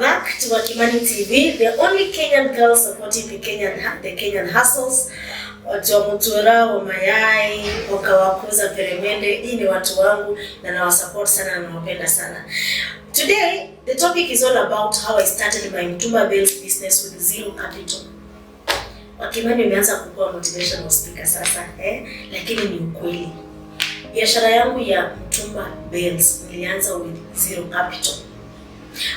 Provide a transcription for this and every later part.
back to Wakimani TV, the only Kenyan girl supporting the Kenyan hustles. Watu wa Mutura, wa mayai, wakawakuza peremende, hii ni watu wangu na nawasupport sana na nawapenda sana. Today, the topic is all about how I started my Mtumba business with zero capital. Wakimani umeanza kukua motivational speaker sasa, lakini ni ukweli. Biashara yangu ya Mtumba Bells nilianza with zero capital.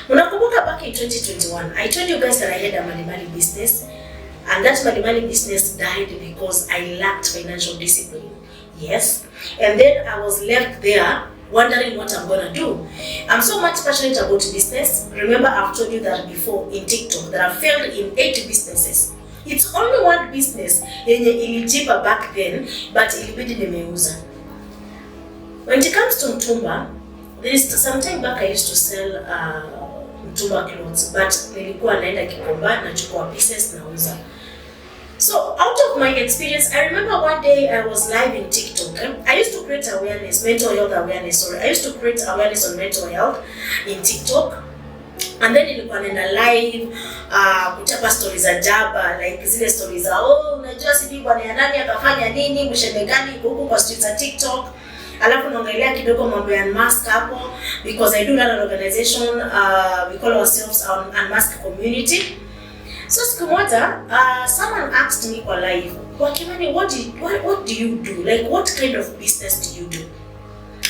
Unakumbuka back in 2021, I told you guys that I had a malimali business, and that malimali business died because I lacked financial discipline. Yes, and then I was left there wondering what I'm gonna do. I'm so much passionate about business. Remember, I've told you that before in TikTok that I failed in 8 businesses. It's only one business yenye ilijipa back then, but ilibidi nimeuza. When it comes to Mtumba, there is some time back I used to sell Mtumba clothes, but nilikuwa naenda Kikomba na chukua pieces nauza. So out of my experience, I remember one day I was live in TikTok. I used to create awareness, mental health awareness. I used to create awareness on mental health in TikTok. And then nilikuwa naenda live kuchapa stories za jaba, like zile stories za unajua sijui bwana ya nani akafanya nini, mshende gani huko kwa streets za TikTok. Alafu naongelea kidogo mambo ya unmask hapo, because I do run an organization, we call ourselves Unmask Community. So siku moja, someone asked me kwa live, Wakimani, what do you do? Like, what kind of business do you do?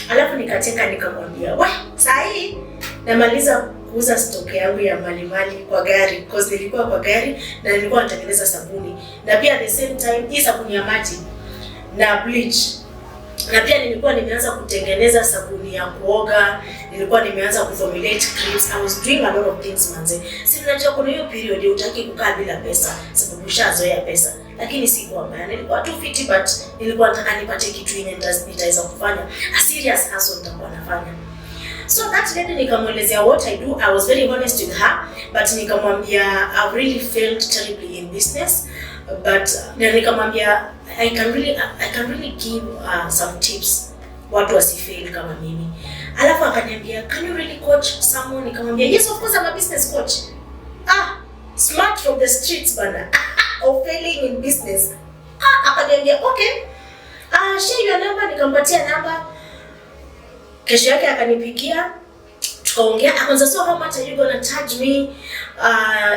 Alafu nikacheka nikamwambia, sahi namaliza kuuza stock yangu ya malimali kwa gari, because nilikuwa kwa gari na nilikuwa natengeneza sabuni. Na pia at the same time, hii sabuni ya maji na bleach. Na pia nilikuwa nimeanza kutengeneza sabuni ya kuoga, nilikuwa nimeanza kuformulate creams. I was doing a lot of things manze. Si unajua kuna hiyo period hutaki kukaa bila pesa sababu ushazoea pesa. Lakini sikuwa mbaya, nilikuwa too fit, but nilikuwa nataka nipate kitu yenye nitaweza kufanya. A serious hustle nitakuwa nafanya. So that lady nikamwelezea what I do. I was very honest with her, but nikamwambia I've really failed terribly in business. But nikamwambia I can really give some tips watu wasifail kama mimi. Alafu akaniambia, can you really coach someone? Nikamwambia yes, of course I'm a business coach. Smart from the streets bana. Of failing in business. Akaniambia okay, share your number. Nikampatia number. Kesho yake akanipigia, tukaongea. Akaanza, so how much are you gonna charge me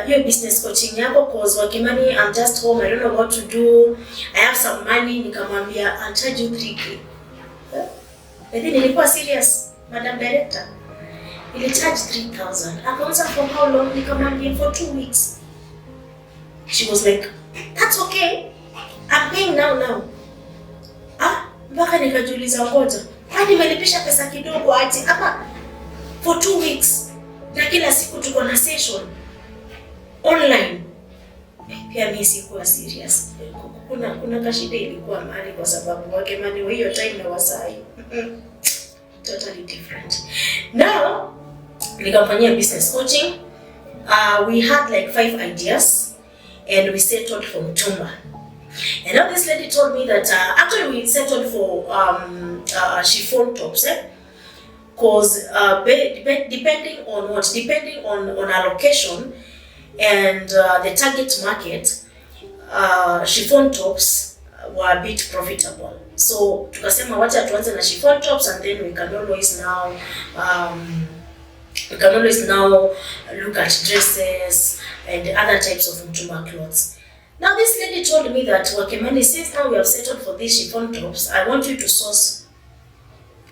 your business coaching yako, cause Wakimani, I'm just home, I don't know what to do, I have some money. Nikamwambia I'll charge you 3K. Lakini nilikuwa serious, Madam Director. Ili charge 3,000. Akaanza, for how long? Nikamwambia for 2 weeks. She was like, that's okay, I'm paying now. Mpaka nikajiuliza ngoja, kwani nimelipisha pesa kidogo ati hapa for 2 weeks na kila siku tuko na session online. Pia mimi sikuwa serious. Kuna kashida ilikuwa mahali, kwa sababu Wakimani hiyo time na wasai totally different. Now nikamfanyia business coaching. We had like 5 ideas and we settled for Mtumba. And now this lady told me that actually we settled for chiffon tops, because depending on what, depending on our location and the target market, chiffon tops were a bit profitable. So tukasema wacha tuanze na chiffon tops, and then we can always now look at dresses and other types of Mtumba clothes. Now this lady told me that, Wakimani, since now we have settled for these chiffon tops, I want you to source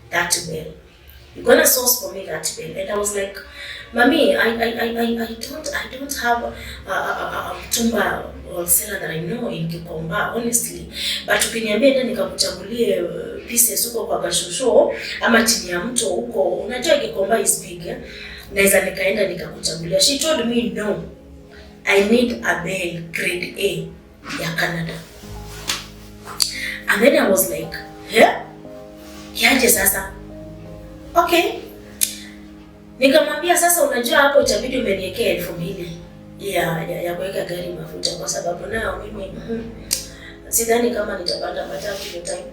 that bill. You're gonna source for me that bill. And I was like, Mami, I don't have a Mtumba wholesaler that I know in Kikomba, honestly. But ukiniambia ndio nikakuchagulie pieces huko kwa Gashusho ama chini ya mto huko, unajua Kikomba is big, naweza nikaenda nikakuchagulia. She told me no, I need a bell grade A ya Canada. And then I was like, kiaje sasa? Okay. Nikamwambia sasa, unajua hapo itabidi umeniwekea 2,000 ya kuweka gari mafuta, kwa sababu nao mimi sidhani kama nitapanda matatu hiyo time.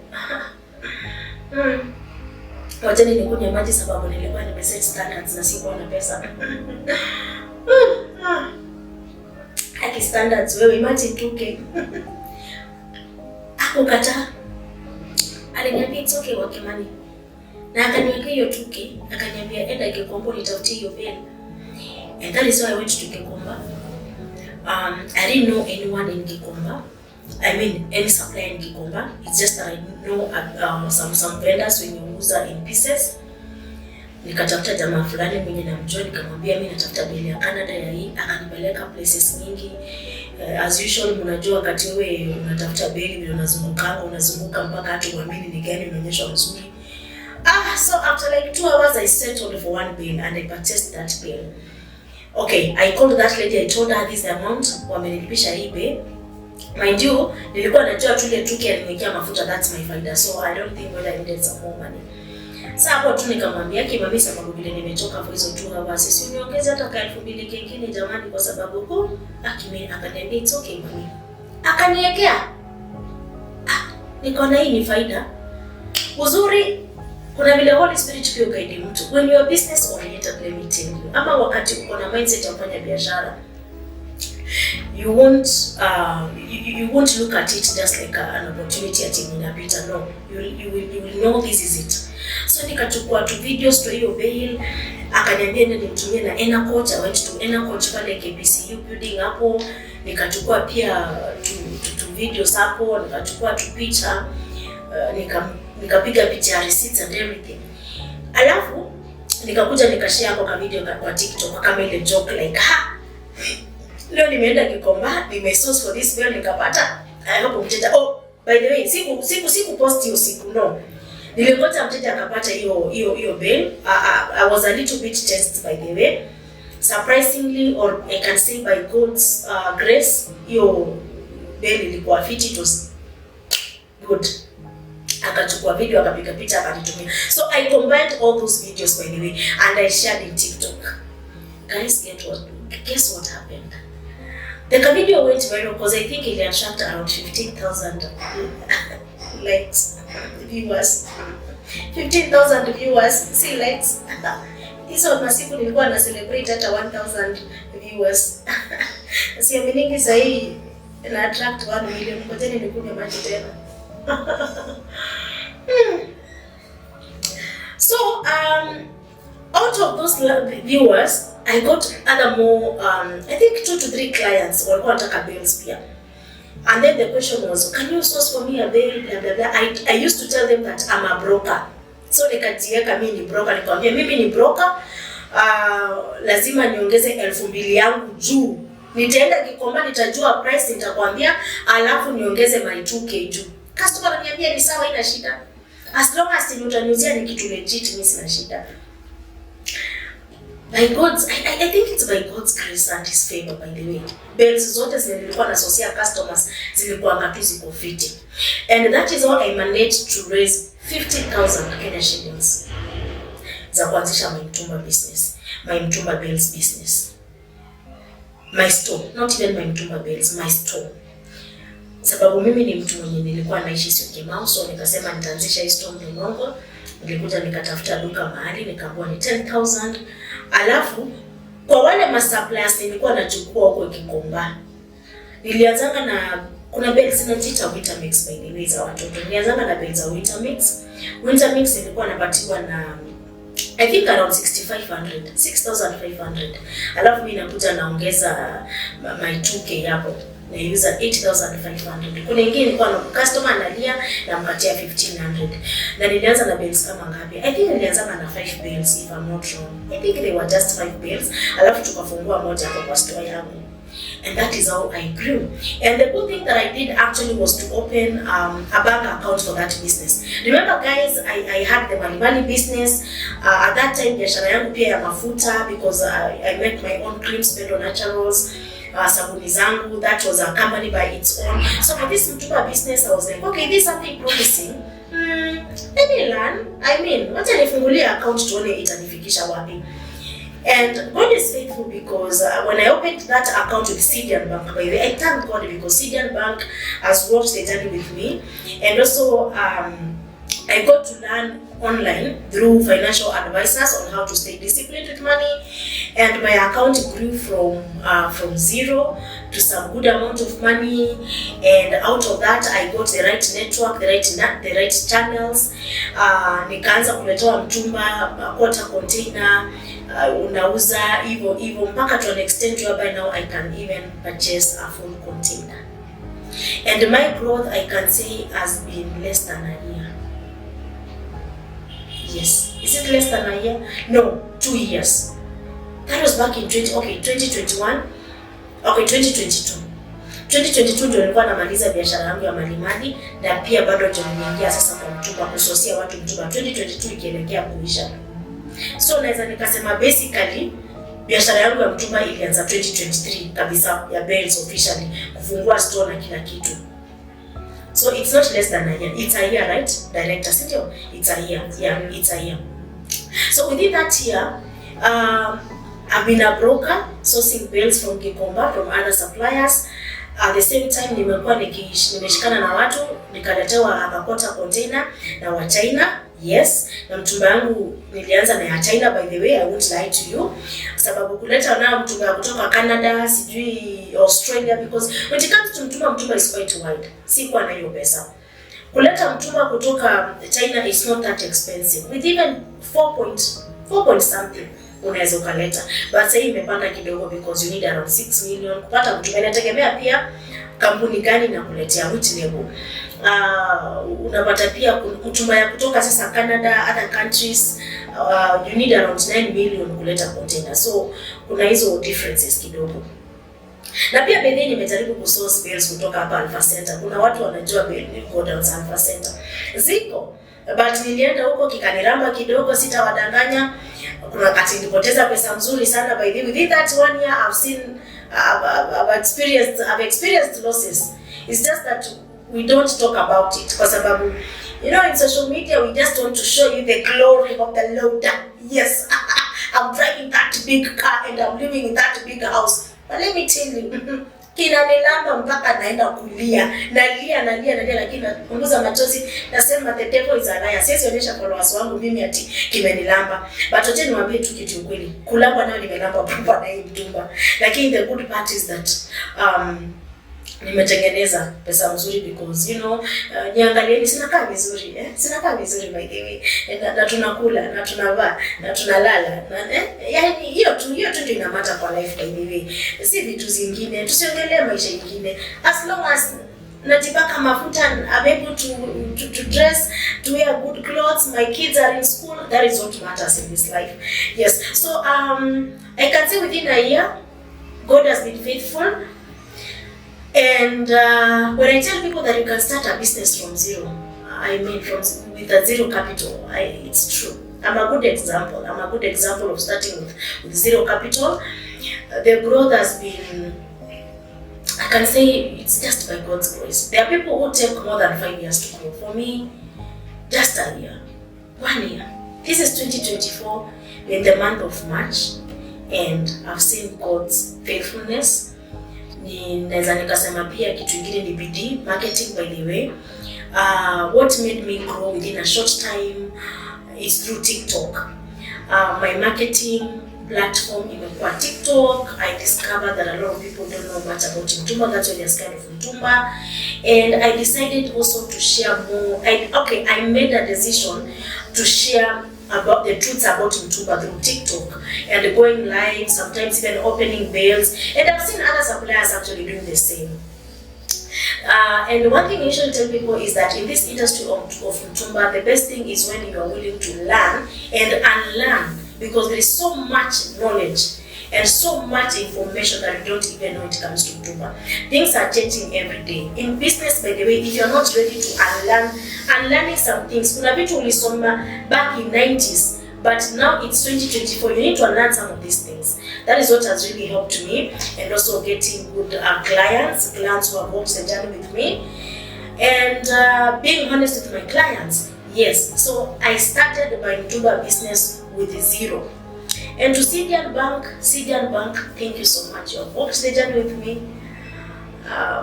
Wacha nikunywe maji sababu nilikuwa nimeset standards na sikuwa na pesa. Haki standards wewe, imagine 2K. Akakataa. Aliniambia it's okay wake money. Na akaniwekea hiyo 2K, akaniambia enda Gikomba nitafutie hiyo bill. And that is why I went to Gikomba. I didn't know anyone in Gikomba. I mean, any supplier in Gikomba. It's just that I know some vendors when you use in pieces. Nikatafuta jamaa fulani mwenye namjua, nikamwambia mimi natafuta bill ya Canada ya hii, akanipeleka places nyingi. As usual, mnajua wakati wewe unatafuta bill vile unazunguka mpaka hata uamini ni gani unaonyesha mzuri. So after like 2 hours I settled for one bill and I purchased that bill. Okay, I called that lady, I told her this amount, wamenilipisha hii bill. Mind you, nilikuwa najua tu ile 2K aliniwekea mafuta, that's my faida. So I don't think whether I needed some more money. Sasa hapo tu nikamwambia mami, sababu vile nimetoka for hizo 2 hours, sisi uniongeze hata ka 2000 kingine jamani, kwa sababu akaniambia it's okay mami. Akaniwekea. Nikaona hii ni faida. Uzuri kuna vile Holy Spirit pia guide mtu. When you are business oriented, let me tell you. Ama wakati uko na mindset ya kufanya biashara, you won't look at it just like an opportunity at inapita. No, you will know this is it. So nikachukua tu videos to hiyo bail, akaniambia ndio nitumie na Enercoach. I went to Enercoach pale KPCU building hapo, nikachukua pia tu videos hapo, nikachukua tu picha, nikapiga picha receipts and everything. Alafu nikakuja nikashare hapo ka video kwa TikTok kama ile joke like leo nimeenda Gikomba, nimesource for this bill nikapata. Hapo mteja, by the way, siku post hiyo siku, no. Nilingoja mteja akapata hiyo bill. I was a little bit tensed by the way. Surprisingly, or I can say by God's grace, hiyo bill ilikuwa fit, it was good. Akachukua video, akapiga picha, akanitumia. So I combined all those videos by the way and I shared in TikTok. Guys, guess what happened? The video went viral because I think it attracted around 15,000 likes, viewers. 15,000 viewers, see likes. Hizo masiku nilikuwa na celebrate hata 1,000 viewers. Siamini sasa hii na attract 1 million. Ngojeni nikunywe maji tena. So out of those viewers, I got other more, I think 2 to 3 clients walikuwa wanataka bills pia. And then the question was, can you source for me a bill? Blah, blah, blah. I used to tell them that I'm a broker. So nikajiweka mimi ni broker, nikamwambia mimi ni broker, lazima niongeze 2,000 yangu juu. Nitaenda Gikomba, nitajua price, nitakwambia, alafu niongeze my 2K juu. Customer ananiambia ni sawa, ina shida. As long as utaniuzia ni kitu legit, mimi sina shida. By God's, I think it's by God's grace and His favor, by the way. Bills zote zilikuwa na sosia customers zilikuwa ngatu ziko fiti. And that is how I managed to raise 50,000 Kenya shillings za kuanzisha my Mtumba business, my Mtumba Bills business. My store, not even my Mtumba Bills, my store. Sababu mimi ni mtu mwenye nilikuwa naishi Syokimau, so nikasema nitaanzisha hii store Mlolongo. Nilikuja nikatafuta duka mahali, nikaambiwa ni 10,000. Alafu kwa wale suppliers nilikuwa nachukua huko Gikomba, nilianzanga na kuna bells zinajiita winter mix by the way za watoto. Nilianzanga na bells za winter mix. Winter mix nilikuwa napatiwa na I think around 6,500. Alafu mimi nakuja naongeza my 2K hapo. Na user 8,500. Kuna ingine nilikuwa na customer analia na mkatia 1,500. Na nilianza na bills kama ngapi? I think nilianza na 5 bills if I'm not wrong. I think they were just 5 bills. Alafu tukafungua moja hapo kwa store yangu. And that is how I grew. And the good thing that I did actually was to open a bank account for that business. Remember guys, I had the Mali business. At that time biashara yangu pia ya mafuta, because I make my own creams, Pendo Naturals. Sabuni zangu, that was a company by its own. So for this Mtumba business, I was like, okay, this is something promising. Let me learn. I mean, wacha nifungulie account tuone itanifikisha wapi. And God is faithful, because when I opened that account with Syrian Bank, by the way, I thank God because Syrian Bank has walked the journey with me. And also, I got to learn online through financial advisors on how to stay disciplined with money. and my account grew from zero to some good amount of money, and out of that I got the right network, the right channels. Nikaanza kuletewa mtumba, quarter container, unauza hivyo mpaka to an extent whereby now I can even purchase a full container. And my growth, I can say, has been less than a year. Yes. Is it less than a year? No, 2 years. That was back in 2021. Okay, 2022. 2022 ndio nilikuwa namaliza biashara yangu ya malimali, na pia bado nimeingia sasa kwa mtumba, kusosia watu mtumba. 2022 ikielekea kuisha. So naweza nikasema basically biashara yangu ya mtumba ilianza 2023 kabisa, ya bells officially, kufungua store na kila kitu. So it's not less than a year. It's a year, right? Director, sindio? It's a year. Yeah, it's a year. So within that year, I've been a broker, sourcing bells from Gikomba, from other suppliers. At the same time, nimekuwa nimeshikana na watu, nikaletewa a quarter container na wa China. Yes, na mtumba yangu nilianza na ya China, by the way, I won't lie to you. Sababu kuleta na mtumba kutoka Canada, sijui Australia, because when it comes to mtumba is quite wide. Si kwa na hiyo pesa. Kuleta mtumba kutoka China is not that expensive. With even 4 point something unaweza ukaleta. But sasa imepanda kidogo because you need around 6 million kupata mtumba. Inategemea pia kampuni gani na kuletea which level. Unapata pia mtumba ya kutoka sasa Canada, other countries, you need around 9 million kuleta container. So kuna hizo differences kidogo. Na pia bedhi nimejaribu kusource bells kutoka hapa Alpha Center. Kuna watu wanajua godowns Alpha Center. Ziko, but nilienda huko kikaniramba kidogo, sitawadanganya. Kuna wakati nilipoteza pesa mzuri sana, by the way. Within that 1 year I've experienced losses. It's just that we don't talk about it kwa sababu, you know, in social media we just want to show you the glory of the Lord. Yes, I'm driving that big car and I'm living in that big house. But let me tell you, kinanilamba mpaka naenda kulia. Nalia lakini napunguza machozi, nasema the devil is a liar. Siwezi onyesha followers wangu mimi ati kimenilamba. But wacha niwaambie tu kitu ukweli. Kulamba nayo nimelamba papa na hii mtumba. Lakini the good part is that nimetengeneza pesa mzuri because, you know, niangalieni sinakaa vizuri, sinakaa vizuri by the way. Na tunakula, na tunavaa, na tunalala. Yaani hiyo tu ndio inamata kwa life by the way. Si vitu zingine, tusiongelee maisha mengine. As long as najipaka mafuta, I'm able to dress, to wear good clothes, my kids are in school, that is what matters in this life. Yes. So I can say within a year God has been faithful. And when I tell people that you can start a business from zero, I mean with a zero capital, it's true. I'm a good example. I'm a good example of starting with zero capital. The growth has been, I can say it's just by God's grace. There are people who take more than 5 years to grow. For me, just a year, 1 year. This is 2024, in the month of March, and I've seen God's faithfulness. Naweza nikasema pia kitu kingine ni bidii, marketing by the way. What made me grow within a short time is through TikTok. My marketing platform imekuwa TikTok. I discovered that a lot of people don't know much about Mtumba. That's why there's kind of Mtumba. And I decided also to share more. I made a decision to share about the truths about Mtumba through TikTok and going live, sometimes even opening bells. And I've seen other suppliers actually doing the same. And one thing I usually tell people is that in this industry of Mtumba, the best thing is when you are willing to learn and unlearn, because there is so much knowledge and so much information that you don't even know when it comes to Mtumba. Things are changing every day. In business, by the way, if you're not ready to unlearning some things, kuna vitu ulisoma back in 90s, but now it's 2024, you need to unlearn some of these things. That is what has really helped me, and also getting good clients who have walked the journey with me, and being honest with my clients. Yes, so I started my Mtumba business with zero. And to Sidian Bank, thank you so much. You have walked the journey with me.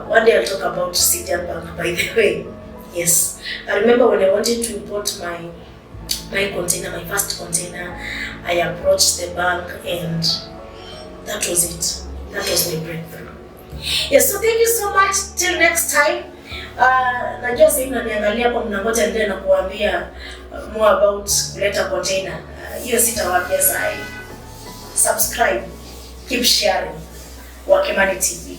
One day I'll talk about Sidian Bank, by the way. Yes, I remember when I wanted to import my container, my first container, I approached the bank and that was it. That was my breakthrough. Yes, so thank you so much. Till next time. Najua sasa mnaniangalia hapo mnangoja ndio na kuambia more about kuleta container. Hiyo sitawaambia sasa. Subscribe. Keep sharing. Wakimani TV.